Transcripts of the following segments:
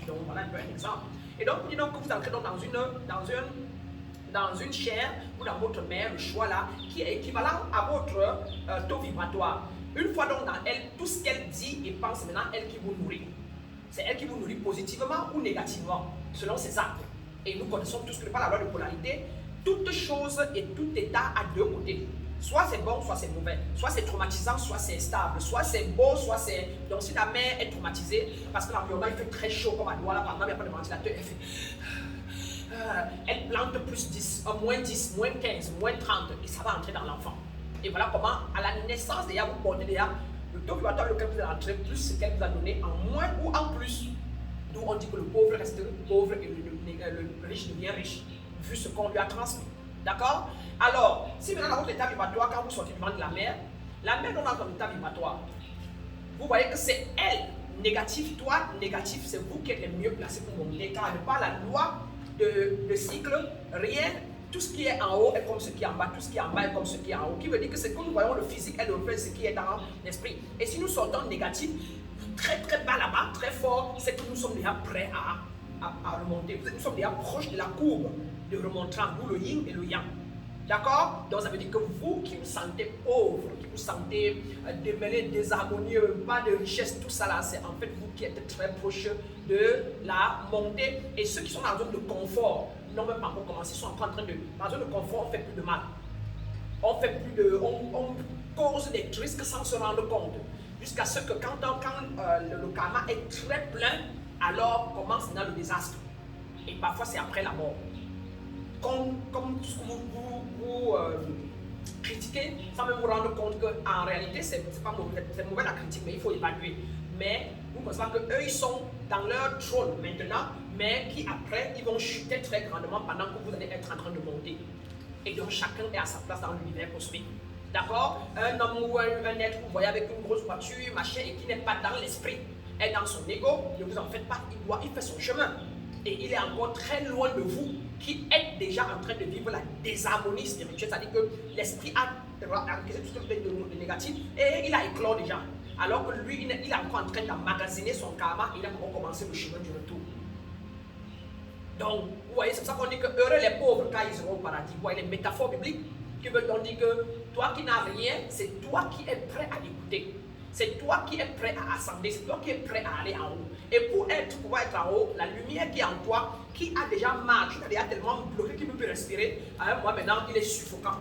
Donc voilà un peu un exemple. Et donc, vous dites donc que vous entrez donc dans une chair ou dans votre mère, le choix là, qui est équivalent à votre taux vibratoire. Une fois donc dans elle, tout ce qu'elle dit et pense, maintenant elle qui vous nourrit. C'est elle qui vous nourrit positivement ou négativement, selon ses actes. Et nous connaissons tous que par la loi de polarité, toute chose et tout état a deux côtés. Soit c'est bon, soit c'est mauvais. Soit c'est traumatisant, soit c'est stable. Soit c'est beau, soit c'est... Donc si la mère est traumatisée, parce que l'environnement il fait très chaud comme à Douala, par exemple, il n'y a pas de ventilateur, elle fait... elle plante plus 10, moins 10, moins 15, moins 30, et ça va entrer dans l'enfant. Et voilà comment, à la naissance, déjà, vous portez déjà le taux vibratoire lequel vous allez entrer, plus ce qu'elle vous a donné en moins ou en plus. D'où on dit que le pauvre reste pauvre et le riche devient riche, vu ce qu'on lui a transmis. D'accord? Alors, si maintenant dans votre état vibratoire, quand vous sortez du ventre de la mère donne dans ton état vibratoire. Vous voyez que c'est elle, négatif, toi, négatif, c'est vous qui êtes les mieux placés pour monter, car elle n'est pas la loi de cycle, rien, tout ce qui est en haut est comme ce qui est en bas, tout ce qui est en bas est comme ce qui est en haut, qui veut dire que c'est que nous voyons le physique, elle reflète ce qui est dans l'esprit. Et si nous sortons négatif, très très bas là-bas, très fort, c'est que nous sommes déjà prêts à remonter. Nous sommes déjà proches de la courbe de remontrant, nous le yin et le yang. D'accord? Donc ça veut dire que vous qui vous sentez pauvre, qui vous sentez démêlé, désharmonieux, pas de richesse, tout ça là, c'est en fait vous qui êtes très proche de la montée. Et ceux qui sont dans la zone de confort, n'ont même pas encore commencé, sont en train de... Dans la zone de confort, on fait plus de mal. On cause des risques sans se rendre compte. Jusqu'à ce que quand le karma est très plein, alors commence dans le désastre. Et parfois c'est après la mort. Comme tout ce que vous critiquez, sans même vous rendre compte qu'en réalité, c'est mauvais la critique, mais il faut évaluer. Mais vous pensez pas qu'eux, ils sont dans leur trône maintenant, mais qui après, ils vont chuter très grandement pendant que vous allez être en train de monter. Et donc chacun est à sa place dans l'univers cosmique. D'accord? Un homme ou un être que vous voyez avec une grosse voiture, machin, et qui n'est pas dans l'esprit, est dans son ego, ne vous en faites pas, il fait son chemin. Et il est encore très loin de vous, qui êtes déjà en train de vivre la désharmonie spirituelle, c'est-à-dire que l'esprit a encaissé tout ce qui est de négatif et il a éclos déjà. Alors que lui, il est encore en train d'emmagasiner son karma, il a encore commencé le chemin du retour. Donc, vous voyez, c'est pour ça qu'on dit que heureux les pauvres quand ils seront au paradis. Vous voyez les métaphores bibliques qui veulent donc dire que toi qui n'as rien, c'est toi qui es prêt à l'écouter. C'est toi qui es prêt à ascender, c'est toi qui es prêt à aller en haut. Et pour pouvoir être en haut, la lumière qui est en toi, qui a déjà marché, qui a déjà tellement bloqué qu'il ne peut plus respirer, à un moment maintenant, il est suffocant.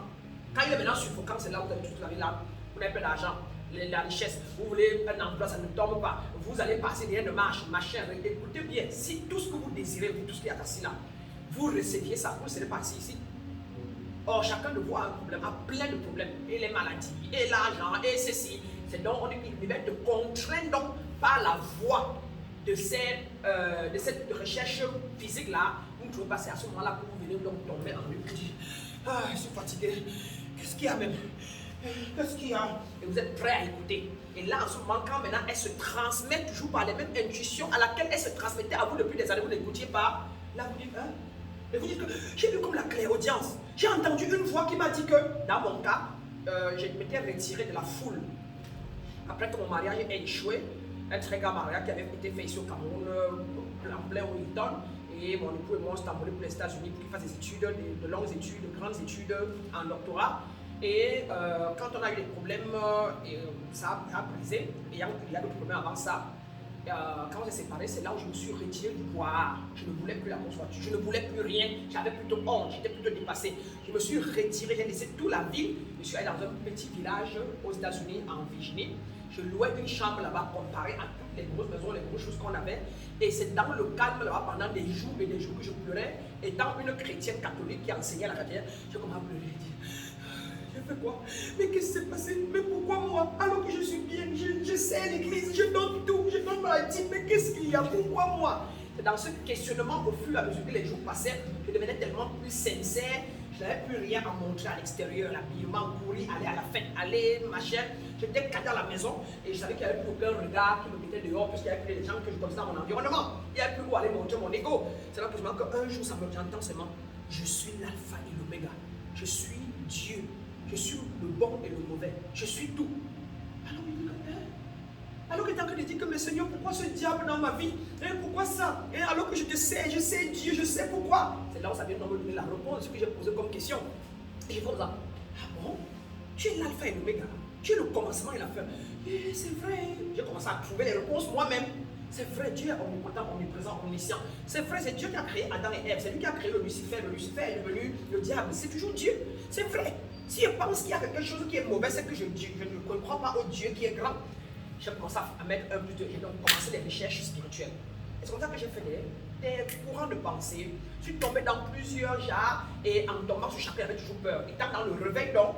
Quand il est maintenant suffocant, c'est là où vous avez toute la vie là, vous n'avez pas d'argent, la richesse, vous voulez un emploi, ça ne tombe pas, vous allez passer derrière de marche, machin, écoutez bien, si tout ce que vous désirez, tout ce qui est assis là, vous receviez ça, vous ne serez pas assis ici. Or, chacun de vous a un problème, a plein de problèmes, et les maladies, et l'argent, et ceci. C'est donc, on dit que l'univers te contraint donc par la voie de cette recherche physique-là. Vous ne trouvez pas, c'est à ce moment-là que vous venez donc tomber en lui. Vous dites, ah, je suis fatigué, qu'est-ce qu'il y a même? Qu'est-ce qu'il y a? Et vous êtes prêt à écouter. Et là, en ce moment, quand maintenant, elle se transmet toujours par les mêmes intuitions à laquelle elle se transmettait à vous depuis des années, vous n'écoutiez pas. Là, vous dites, hein? Et vous dites que j'ai vu comme la clairaudience. J'ai entendu une voix qui m'a dit que, dans mon cas, je m'étais retiré de la foule. Après que mon mariage ait échoué, un très grand mariage qui avait été fait ici au Cameroun, en plein Wellington, et mon époux et moi on s'est envolés pour les États-Unis pour qu'il fasse des études, de longues études, de grandes études en doctorat. Et quand on a eu des problèmes, ça a brisé, et il y a d'autres problèmes avant ça. Quand on s'est séparés, c'est là où je me suis retiré du pouvoir. Je ne voulais plus la consommation, je ne voulais plus rien, j'avais plutôt honte, j'étais plutôt dépassé. Je me suis retiré, j'ai laissé toute la ville. Je suis allé dans un petit village aux États-Unis, en Virginie. Je louais une chambre là-bas comparée à toutes les grosses maisons, les grosses choses qu'on avait. Et c'est dans le calme là-bas pendant des jours et des jours que je pleurais. Étant une chrétienne catholique qui enseignait la chrétienne, j'ai commencé à pleurer. J'ai fait quoi? Mais qu'est-ce qui s'est passé? Mais pourquoi moi? Alors que je suis bien, je sais l'église, je donne tout, je donne ma dîme, mais qu'est-ce qu'il y a? Pourquoi moi? C'est dans ce questionnement, au fur et à mesure que les jours passaient, je devenais tellement plus sincère. Je n'avais plus rien à montrer à l'extérieur, l'habillement, courir, aller à la fête, aller, machin. J'étais cadré à la maison et je savais qu'il n'y avait plus aucun regard qui me mettait dehors puisqu'il n'y avait plus des gens que je connaissais dans mon environnement. Il n'y avait plus où aller montrer mon ego. C'est là que je me dis qu'un jour, j'entends seulement, je suis l'alpha et l'oméga. Je suis Dieu. Je suis le bon et le mauvais. Je suis tout. Alors, Alors que tu es en train de dire que, mais Seigneur, pourquoi ce diable dans ma vie? Et pourquoi ça? Et alors que je te sais, je sais Dieu, je sais pourquoi. C'est là où ça vient de me donner la réponse, ce que j'ai posé comme question. Et je comme ça, ah bon? Tu es l'alpha et l'oméga. Tu es le commencement et la fin. Et c'est vrai. J'ai commencé à trouver les réponses moi-même. C'est vrai, Dieu est omnipotent, omniprésent, omniscient. C'est vrai, c'est Dieu qui a créé Adam et Ève. C'est lui qui a créé le Lucifer. Le Lucifer est devenu le diable. C'est toujours Dieu. C'est vrai. Si je pense qu'il y a quelque chose qui est mauvais, c'est que je ne crois pas au Dieu qui est grand. J'ai commencé à mettre un plus de. J'ai donc commencé des recherches spirituelles. Et c'est comme ça que j'ai fait des courants de pensée. Je suis tombé dans plusieurs genres et en tombant sur chacun, j'avais toujours peur. Étant dans le réveil, donc,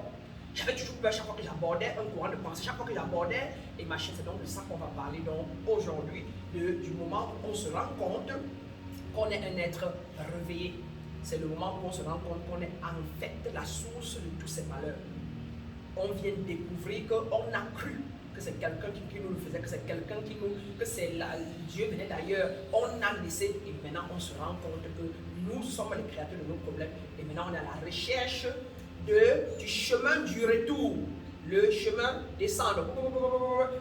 j'avais toujours peur chaque fois que j'abordais un courant de pensée, chaque fois que j'abordais, et machin, c'est donc de ça qu'on va parler donc aujourd'hui, du moment où on se rend compte qu'on est un être réveillé. C'est le moment où on se rend compte qu'on est en fait la source de tous ces malheurs. On vient de découvrir qu'on a cru que c'est quelqu'un qui nous le faisait, que c'est quelqu'un que c'est Dieu venait d'ailleurs. On a laissé et maintenant on se rend compte que nous sommes les créateurs de nos problèmes et maintenant on est à la recherche du chemin du retour. Le chemin descendre.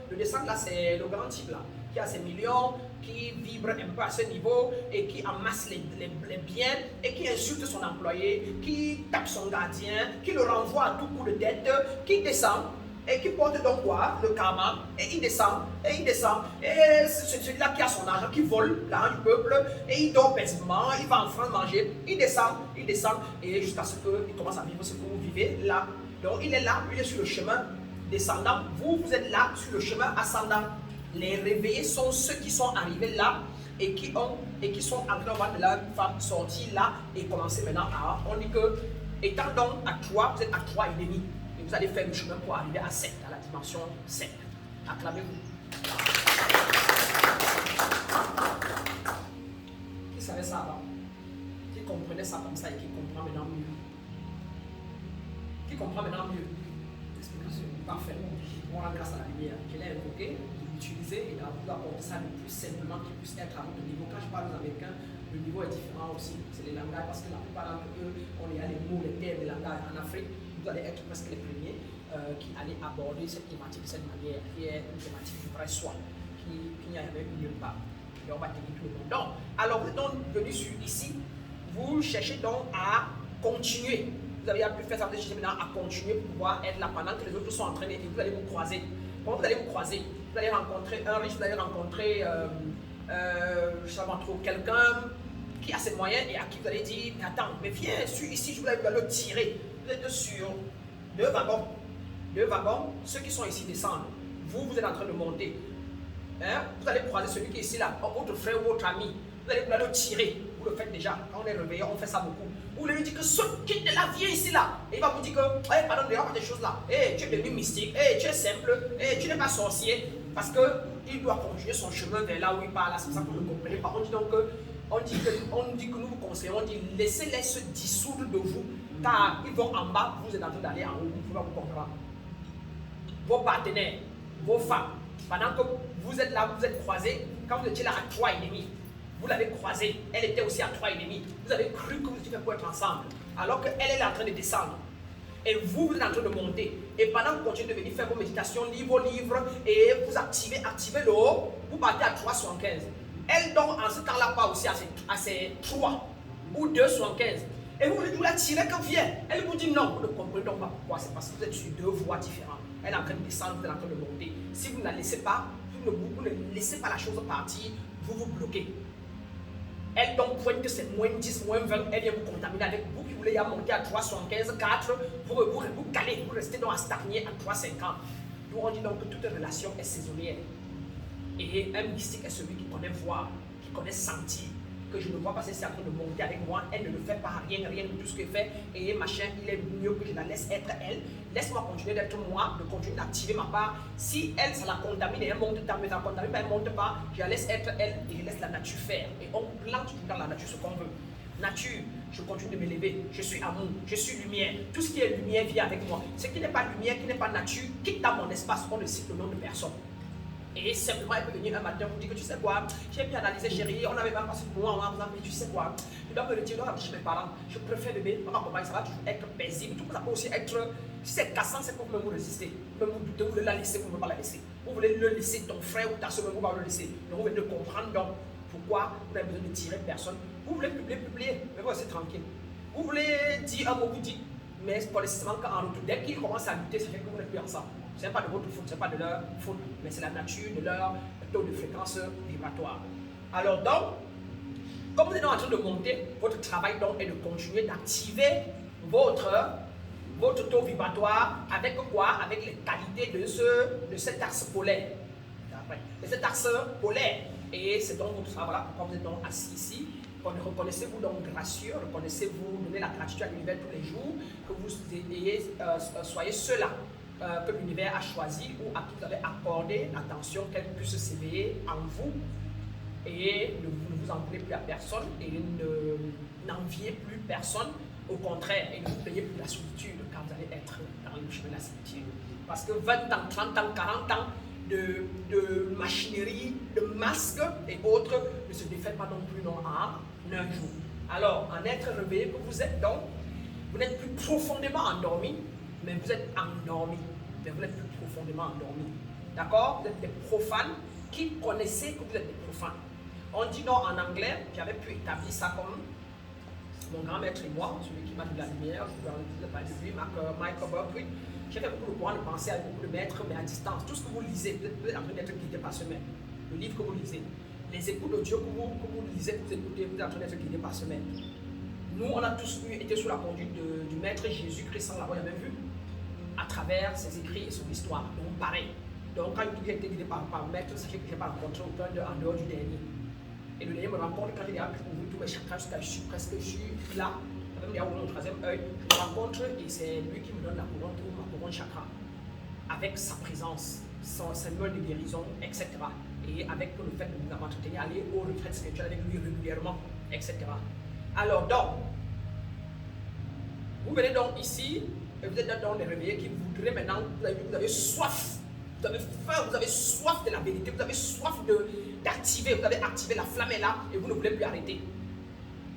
Le descendre là, c'est le grand type là, qui a ses millions, qui vibre un peu à ce niveau et qui amasse les biens et qui insulte son employé, qui tape son gardien, qui le renvoie à tout coup de tête, qui descend et qui porte donc quoi? Le karma, et il descend, et il descend, et c'est celui-là qui a son argent, qui vole l'argent du peuple, et il dort paisiblement, il va en France manger, il descend, et jusqu'à ce qu'il commence à vivre ce que vous vivez là. Donc il est là, il est sur le chemin descendant, vous êtes là sur le chemin ascendant. Les réveillés sont ceux qui sont arrivés là, et qui sont en train de la femme sortir là, et commencer maintenant à, on dit que, étant donc à 3, vous êtes à 3,5. Vous allez faire le chemin pour arriver à 7, à la dimension 7. Acclamez-vous. Qui savait ça avant? Qui comprenait ça comme ça et qui comprend maintenant mieux? Qui comprend maintenant mieux? Explication. Parfait. On rend grâce à la lumière. Je l'ai invoqué, de l'utiliser et d'apporter ça le plus simplement qu'il puisse être à notre niveau. Quand je parle aux Américains, le niveau est différent aussi. C'est les langages parce que la plupart d'entre eux, on y a les mots, les termes, les langages. En Afrique, vous allez être presque les premiers qui allaient aborder cette thématique de cette manière, qui est une thématique du vrai soi, qui n'y a jamais eu nulle part. Et on va tenir tout le monde. Donc, alors vous êtes donc venu ici, vous cherchez donc à continuer. Vous avez pu faire ça, vous cherchez maintenant à continuer pour pouvoir être là pendant que les autres sont en train de. Et vous allez vous croiser. Comment vous allez vous croiser? Vous allez rencontrer un riche, vous allez rencontrer, je ne sais pas trop, quelqu'un qui a ses moyens et à qui vous allez dire, mais attends, mais viens, suis ici, je vous allez le tirer. Vous êtes sur deux wagons, ceux qui sont ici descendent. Vous êtes en train de monter. Hein? Vous allez croiser celui qui est ici là, votre frère ou votre ami. Vous allez le tirer. Vous le faites déjà. Quand on est réveillé, on fait ça beaucoup. Vous lui dites que quitte de la vie ici là. Et il va vous dire que, hey, pardon, il y a des choses là. Hey, tu es devenu mystique. Hey, tu es simple. Hey, tu n'es pas sorcier. Parce qu'il doit continuer son chemin vers là où il part là. C'est pour ça que vous ne comprenez pas. On dit donc que on dit que nous vous conseillons, on dit laissez-les se dissoudre de vous, car ils vont en bas, vous êtes en train d'aller en haut, vous ne pouvez pas vous comprendre. Vos partenaires, vos femmes, pendant que vous êtes là, vous êtes croisés, quand vous étiez là à 3,5, vous l'avez croisée, elle était aussi à 3,5, vous avez cru que vous étiez fait pour être ensemble, alors qu'elle est en train de descendre. Et vous êtes en train de monter. Et pendant que vous continuez de venir faire vos méditations, lire vos livres, et vous activez le haut, vous partez à 3,75. Elle donc en ce temps-là pas aussi à ses 3 ou 2,75. Et vous la tirez quand vient. Elle vous dit non, vous ne comprenez donc pas pourquoi. C'est parce que vous êtes sur deux voies différentes. Elle est en train de descendre, vous êtes en train de monter. Si vous ne la laissez pas, vous ne laissez pas la chose partir, vous vous bloquez. Elle donc pointe que c'est moins 10, moins 20, elle vient vous contaminer avec vous qui voulez y monter à 3,75, 4, vous calez, vous restez donc à stagner à 3,50. Nous on dit donc que toute relation est saisonnière. Et un mystique est celui qui connaît voir, qui connaît sentir, que je ne vois pas si c'est en train de monter avec moi, elle ne le fait pas, rien de tout ce qu'elle fait, et machin, il est mieux que je la laisse être elle. Laisse-moi continuer d'être moi, de continuer d'activer ma part. Si elle, ça la contamine et elle monte, mais ça la contamine pas, elle monte pas, je la laisse être elle et je laisse la nature faire. Et on plante dans la nature ce qu'on veut. Nature, je continue de m'élever, je suis amour, je suis lumière. Tout ce qui est lumière vient avec moi. Ce qui n'est pas lumière, qui n'est pas nature, quitte dans mon espace, on ne cite le nom de personne. Et simplement, elle peut venir un matin vous dire que tu sais quoi, j'ai bien analysé chérie, on avait même passé pour moi, on a dit tu sais quoi, je dois me retirer, je dois chez mes parents, je préfère bébé, maman, papa, ça va toujours être paisible, tout ça peut aussi être Si c'est cassant, c'est pour que vous résistez. Même vous doutez, vous voulez la laisser, vous ne voulez pas la laisser. Vous voulez le laisser, ton frère ou ta soeur, vous ne voulez pas le laisser. Donc vous venez de comprendre donc pourquoi vous n'avez besoin de tirer personne. Vous voulez publier, mais vous restez tranquille. Vous voulez dire un mot, vous dites, mais c'est pas nécessairement qu'en retour, dès qu'ils commencent à lutter, ça fait que vous n'êtes plus ensemble. Ce n'est pas de votre faute, ce n'est pas de leur faute, mais c'est la nature de leur taux de fréquence vibratoire. Alors donc, comme vous êtes en train de monter, votre travail donc est de continuer d'activer votre taux vibratoire avec quoi? Avec les qualités de cet axe polaire. De cet axe polaire. Et c'est donc votre travail, voilà pourquoi vous êtes donc assis ici. Reconnaissez-vous donc gracieux, reconnaissez-vous, donnez la gratitude à l'univers tous les jours, que vous soyez ceux-là que l'univers a choisi ou à qui vous avez accordé l'attention qu'elle puisse s'éveiller en vous. Et vous ne vous en voulez plus à personne et n'enviez plus personne. Au contraire, et ne vous payez plus la solitude quand vous allez être dans le chemin de la solitude. Parce que 20 ans, 30 ans, 40 ans de machinerie, de masques et autres ne se défait pas non plus en un jour. Alors, en être réveillé que vous êtes donc, vous n'êtes plus profondément endormi, mais vous êtes endormi. Mais vous n'êtes plus profondément endormi. D'accord? Vous êtes des profanes qui connaissaient que vous êtes des profanes. On dit non en anglais, j'avais pu établir ça comme mon grand maître et moi, celui qui m'a donné la lumière, je vous ai parlé de lui, Michael Berkeley. J'ai fait beaucoup de courants de pensée avec beaucoup de maîtres, mais à distance. Tout ce que vous lisez, vous êtes en train d'être guidé par ce maître. Le livre que vous lisez, les écoutes d'audio que vous lisez, que vous écoutez, vous êtes en train d'être guidé par ce maître. Nous, on a tous été sous la conduite du maître Jésus-Christ sans l'avoir jamais vu, à travers ses écrits et son histoire. Donc, pareil. Donc, quand il a été guidé par le maître, sachez que je n'ai pas rencontré aucun en dehors du dernier. Et le dernier me rencontre quand il a pu ouvrir tous mes chakras jusqu'à je suis là. Même il y a ouvert mon troisième œil. Je le rencontre et c'est lui qui me donne la couronne, ma couronne chakra. Avec sa présence, son symbole de guérison, etc. Et avec le fait de nous entretenir, aller aux retraites spirituelles avec lui régulièrement, etc. Alors donc, vous venez donc ici et vous êtes dans les réveillés qui voudraient maintenant, vous avez soif. Vous avez faim, vous avez soif de la vérité, vous avez soif d'activer, vous avez activé la flamme est là et vous ne voulez plus arrêter.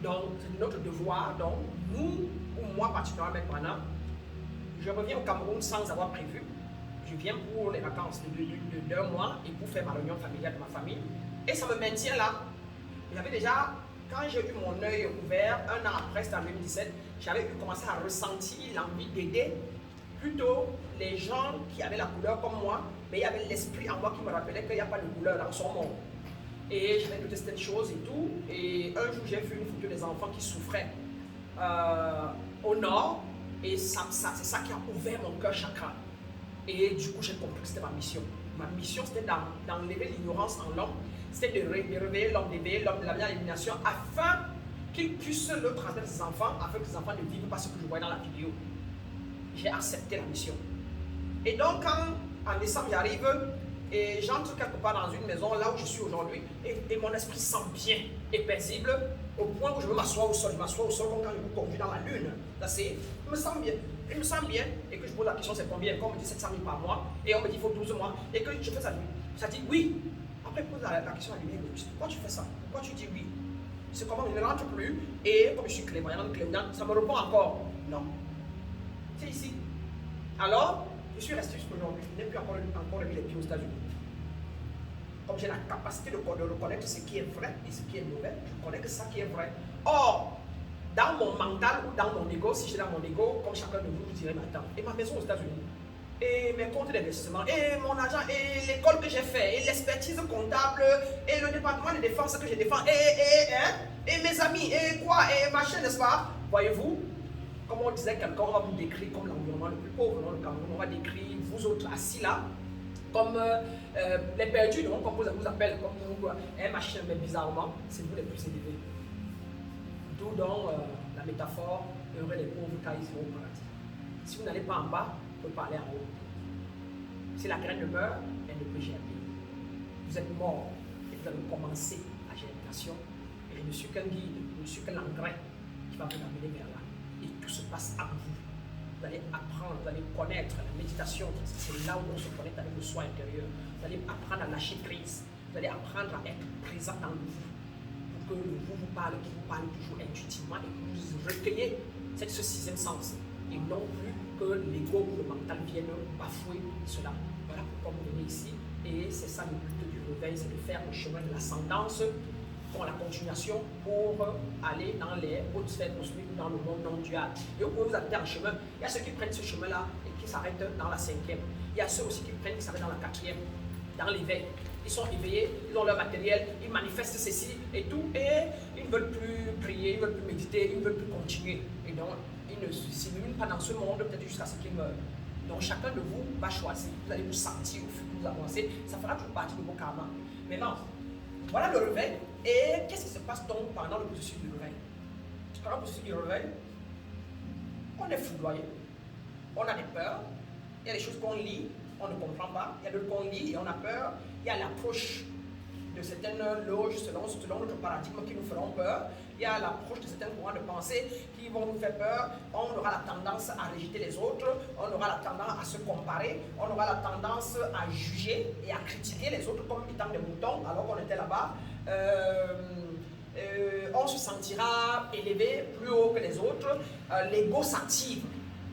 Donc, c'est notre devoir. Donc, nous, ou moi particulièrement maintenant, je reviens au Cameroun sans avoir prévu. Je viens pour les vacances de 2 mois et pour faire ma réunion familiale de ma famille. Et ça me maintient là. J'avais déjà, quand j'ai eu mon œil ouvert, 1 an après, c'était en 2017, j'avais commencé à ressentir l'envie d'aider plutôt les gens qui avaient la couleur comme moi, mais il y avait l'esprit en moi qui me rappelait qu'il n'y a pas de couleur dans son monde. Et j'avais noté cette chose et tout. Et un jour, j'ai vu une photo des enfants qui souffraient au nord. Et c'est ça qui a ouvert mon cœur chakra. Et du coup, j'ai compris que c'était ma mission. Ma mission, c'était d'enlever l'ignorance en l'homme. C'était de réveiller l'homme, d'éveiller l'homme de la bien-illumination afin qu'il puisse le transmettre à ses enfants, afin que ses enfants ne vivent pas ce que je voyais dans la vidéo. J'ai accepté la mission. Et donc, quand en décembre j'arrive et j'entre quelque part dans une maison là où je suis aujourd'hui et mon esprit sent bien et paisible au point où je veux m'asseoir au sol. Je m'assois au sol comme quand je vous conduis dans la lune. Là, je me sens bien. Je me sens bien et que je pose la question c'est combien? Quand on me dit 700 000 par mois et on me dit il faut 12 mois et que je fais ça. Ça dit oui. Après, pose la question à lui, pourquoi tu fais ça? Pourquoi tu dis oui? C'est comment je ne rentre plus et comme je suis clairvoyant, ça me répond encore non. C'est ici. Alors, je suis resté jusqu'aujourd'hui. Je n'ai plus encore mis les pieds aux États-Unis. Comme j'ai la capacité de reconnaître ce qui est vrai et ce qui est mauvais, je connais que ça qui est vrai. Or, dans mon mental ou dans mon ego, si j'étais dans mon ego, comme chacun de vous, vous direz, mais attends, et ma maison aux États-Unis, et mes comptes d'investissement, et mon argent, et l'école que j'ai fait, et l'expertise comptable, et le département de défense que je défends, et mes amis, et quoi, et machin, n'est-ce pas? Voyez-vous? Comme on disait, quelqu'un va vous décrire comme l'environnement le plus pauvre, non? Le Cameroun, on va décrire vous autres assis là, comme les perdus, non? Comme vous appelle, comme vous, un machin, mais bizarrement, c'est vous les plus élevés. D'où donc la métaphore, heureux les pauvres car ils seront au paradis. Si vous n'allez pas en bas, vous pouvez pas aller en haut. Si la graine meurt, elle ne peut germer. Vous êtes mort et vous avez commencé la germination. Et je ne suis qu'un guide, je ne suis qu'un engrais qui va vous amener vers là. Et tout se passe en vous. Vous allez apprendre, vous allez connaître la méditation. C'est là où on se connecte avec le soi intérieur. Vous allez apprendre à lâcher prise. Vous allez apprendre à être présent dans le vous. Pour que le vous parle, qui vous parle toujours intuitivement et que vous recueillez ce 6e sens. Et non plus que l'ego ou le mental vienne bafouer cela. Voilà pourquoi vous venez ici. Et c'est ça le but du réveil, c'est de faire le chemin de l'ascendance pour la continuation pour aller dans les hautes sphères cosmiques, dans le monde non-dual. Et vous pouvez vous arrêter en chemin. Il y a ceux qui prennent ce chemin-là et qui s'arrêtent dans la 5e. Il y a ceux aussi qui prennent qui s'arrêtent dans la 4e, dans l'éveil. Ils sont éveillés, ils ont leur matériel, ils manifestent ceci et tout, et ils ne veulent plus prier, ils ne veulent plus méditer, ils ne veulent plus continuer. Et donc, ils ne s'illuminent pas dans ce monde, peut-être jusqu'à ce qu'ils meurent. Donc, chacun de vous va choisir. Vous allez vous sentir au fur et à mesure avancez. Ça fera toujours partie de vos karmas. Maintenant, voilà le réveil. Et qu'est-ce qui se passe donc pendant le processus du réveil? Pendant le processus du réveil, on est foudroyé, on a des peurs, il y a des choses qu'on lit, on ne comprend pas, il y a d'autres qu'on lit et on a peur, il y a l'approche de certaines loges selon notre paradigme qui nous feront peur, il y a l'approche de certains courants de pensée qui vont nous faire peur, on aura la tendance à rejeter les autres, on aura la tendance à se comparer, on aura la tendance à juger et à critiquer les autres comme étant des moutons alors qu'on était là-bas. On se sentira élevé plus haut que les autres, l'ego s'active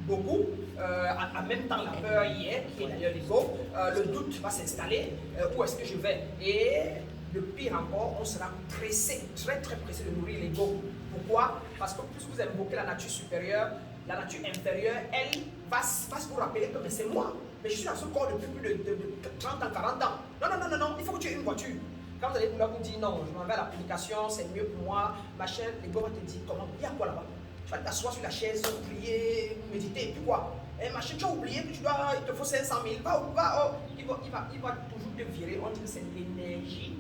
beaucoup, en même temps la peur y est, qui est d'ailleurs l'ego, le doute va s'installer, où est-ce que je vais? Et le pire encore, on sera pressé, très très pressé de nourrir l'ego. Pourquoi? Parce que plus vous invoquez la nature supérieure, la nature inférieure, elle va vous rappeler que c'est moi, mais je suis dans ce corps depuis plus de 30 ans, 40 ans. Non, non, non, non, non, il faut que tu aies une voiture. Quand vous allez vouloir vous dire non, je m'en vais à l'application, c'est mieux pour moi, machin, l'ego va te dire comment, il y a quoi là-bas? Tu vas t'asseoir sur la chaise, prier, méditer, et puis quoi? Et machin, tu as oublié que il te faut 500 000, il va toujours te virer. On dit que c'est l'énergie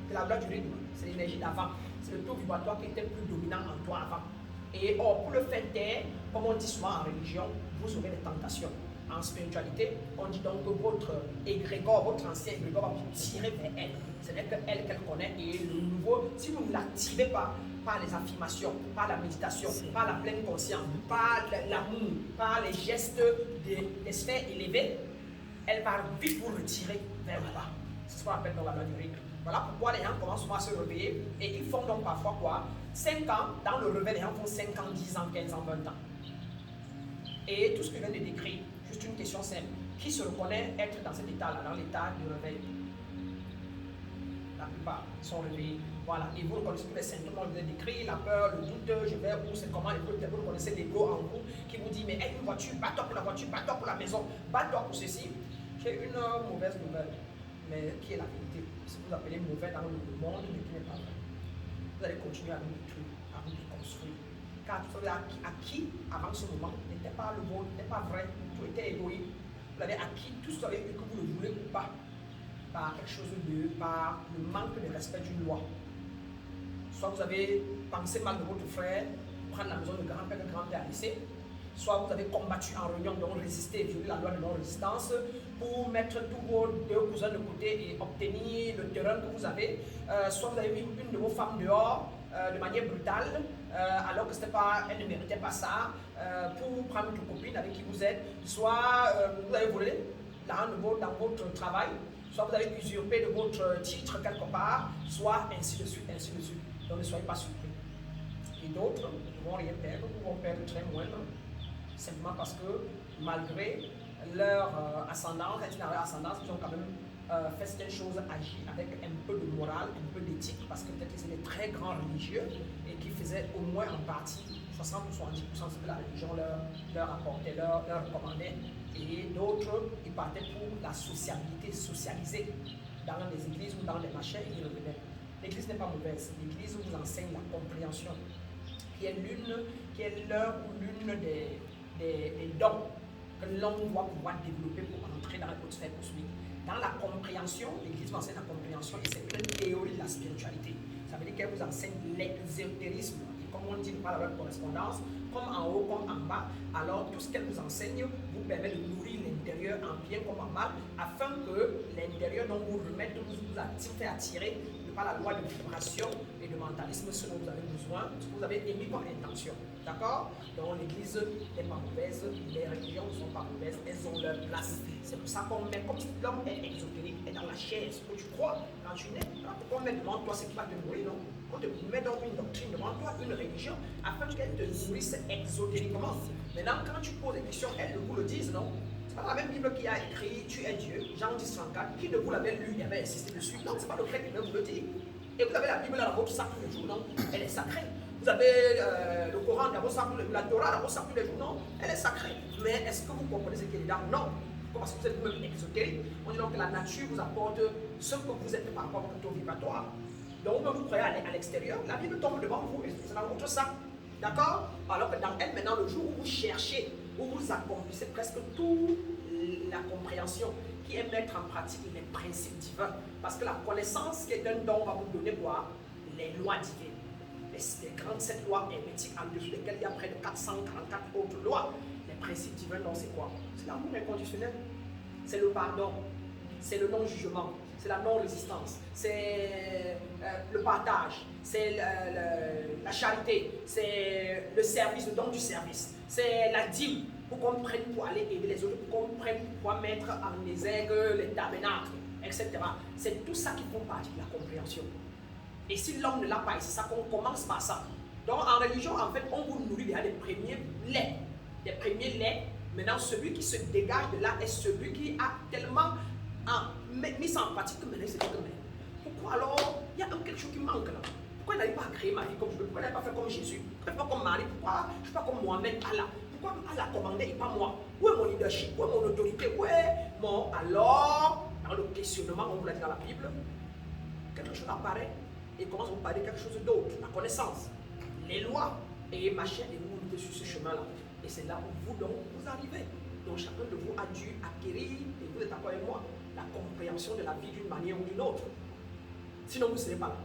de la loi du rythme, c'est l'énergie d'avant, c'est le taux vibratoire qui était plus dominant en toi avant. Et or, pour le faire taire, comme on dit souvent en religion, vous aurez des tentations. En spiritualité, on dit donc que votre égrégore, votre ancien égrégore va vous tirer vers elle. C'est-à-dire qu'elle connaît et le nouveau, si vous ne l'activez pas par les affirmations, par la méditation, par la pleine conscience, par l'amour, par les gestes des sphères élevées, elle va vite vous retirer vers le bas. C'est ce qu'on appelle dans la loi du rythme. Voilà pourquoi les gens commencent souvent à se réveiller et ils font donc parfois quoi? 5 ans, dans le réveil, les gens font 5 ans, 10 ans, 15 ans, 20 ans. Et tout ce que je viens de décrire, juste une question simple. Qui se reconnaît être dans cet état-là, dans l'état du réveil? La plupart sont réveillés. Voilà. Et vous reconnaissez tous les symptômes que je vous ai décrits, la peur, le doute, je vais où, c'est comment, et vous reconnaissez l'ego en vous qui vous dit, mais aie une voiture, bats-toi pour la voiture, bats-toi pour la maison, bats-toi pour ceci. J'ai une mauvaise nouvelle, mais qui est la vérité. Ce que vous appelez mauvais dans le monde, mais qui n'est pas vrai. Vous allez continuer à vous détruire, à vous déconstruire. Car tout ce acquis avant ce moment n'était pas le vôtre, n'était pas vrai, tout était égoïste. Vous l'avez acquis, tout ce que vous le voulez ou pas, par quelque chose de, par le manque de respect d'une loi. Soit vous avez pensé mal de votre frère, prendre la maison de grand-père à laisser, soit vous avez combattu en réunion, donc résister, violer la loi de non-résistance, pour mettre tous vos deux cousins de côté et obtenir le terrain que vous avez, soit vous avez mis une de vos femmes dehors, de manière brutale, alors que elle ne méritait pas ça, pour prendre votre copine avec qui vous êtes, soit vous avez volé l'argent dans votre travail, soit vous avez usurpé de votre titre quelque part, soit ainsi de suite, ainsi de suite. Donc ne soyez pas surpris. Et d'autres ne vont rien perdre, ou vont perdre très moindre, simplement parce que malgré leur ascendance, ils ont quand même fait certaines choses, agi avec un peu de morale, un peu d'éthique, parce que peut-être qu'ils étaient très grands religieux et qui faisaient au moins en partie 60 ou 70% de ce que la religion leur apportait, leur recommandait. Et d'autres, ils partaient pour la sociabilité, socialiser dans les églises ou dans les machins, et ils revenaient. L'église n'est pas mauvaise, l'église vous enseigne la compréhension, qui est l'un ou l'une des dons que l'homme doit pouvoir développer pour entrer dans la haute sphère cosmique. Dans la compréhension, l'église vous enseigne la compréhension et c'est une théorie de la spiritualité. Ça veut dire qu'elle vous enseigne l'exotérisme. Et comme on dit par la loi de correspondance, comme en haut, comme en bas, alors tout ce qu'elle vous enseigne vous permet de nourrir l'intérieur en bien comme en mal, afin que l'intérieur dont vous remettez, vous fait attirer par la loi de vibration et de mentalisme ce dont vous avez besoin, ce que vous avez émis comme intention. D'accord? Donc l'église n'est pas mauvaise, les religions ne sont pas mauvaises, elles ont leur place. C'est pour ça qu'on met, comme si l'homme est exotérique, est dans la chaise où tu crois quand tu nais. Pourquoi on met devant toi ce qui va te nourrir, non? On te met donc une doctrine devant toi, une religion, afin qu'elle te nourrisse exotériquement. Maintenant, quand tu poses des questions, elles ne vous le disent, non? C'est pas la même Bible qui a écrit Tu es Dieu, Jean 10, 34, qui de vous l'avait lu et avait insisté dessus. Non, c'est pas le grec qui vient vous le dire. Et vous avez la Bible dans votre sac tous les jours, non? Elle est sacrée. Vous avez le Coran dans votre sac tous les jours, la Torah dans votre sac tous les jours, non? Elle est sacrée. Mais est-ce que vous comprenez ce qu'il est dedans? Non. Parce que vous êtes vous-même exotérique. On dit donc que la nature vous apporte ce que vous êtes par rapport à votre vibratoire. Donc, vous croyez à l'extérieur, la Bible tombe devant vous et c'est dans votre sac. D'accord? Alors que dans elle, maintenant, le jour où vous cherchez, où vous accomplissez presque toute la compréhension qui est mettre en pratique les principes divins. Parce que la connaissance qui est un don va vous donner quoi? Les lois divines. Les 37 lois hermétiques en dessous desquelles il y a près de 444 autres lois. Les principes divins, donc c'est quoi? C'est l'amour inconditionnel. C'est le pardon. C'est le non-jugement. C'est la non-résistance. C'est le partage. C'est la charité. C'est le service, le don du service. C'est la dîme pour qu'on prenne pour aller aider les autres, pour qu'on prenne pour mettre en exergue les tabernacles, etc. C'est tout ça qui font partie de la compréhension. Et si l'homme ne l'a pas, c'est ça qu'on commence par ça. Donc en religion, en fait, on vous nourrit déjà des premiers laits. Des premiers laits. Maintenant, celui qui se dégage de là est celui qui a tellement mis ça en pratique que maintenant c'est comme pourquoi alors il y a quelque chose qui manque là? Pourquoi il n'arrive pas à créer ma vie comme je veux? Pourquoi il n'arrive pas à faire comme Jésus? Pourquoi il n'est pas comme Marie? Pourquoi je ne suis pas comme Mohamed, Allah? Pourquoi Allah commandait et pas moi? Où est mon leadership? Où est mon autorité? Où est mon... Alors, dans le questionnement, on vous l'a dit dans la Bible, quelque chose apparaît et commence à vous parler quelque chose d'autre. La connaissance, les lois et machin, et vous mettez sur ce chemin-là. Et c'est là où vous, donc, vous arrivez. Donc chacun de vous a dû acquérir, et vous êtes d'accord avec moi, la compréhension de la vie d'une manière ou d'une autre. Sinon, vous ne serez pas là.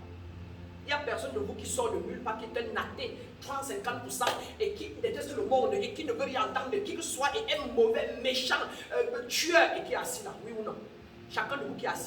Il n'y a personne de vous qui sort de nulle part, qui est un athée, 30-50%, et qui déteste le monde, et qui ne veut rien entendre de qui que ce soit, et est mauvais, méchant, tueur, et qui est assis là, oui ou non? Chacun de vous qui est assis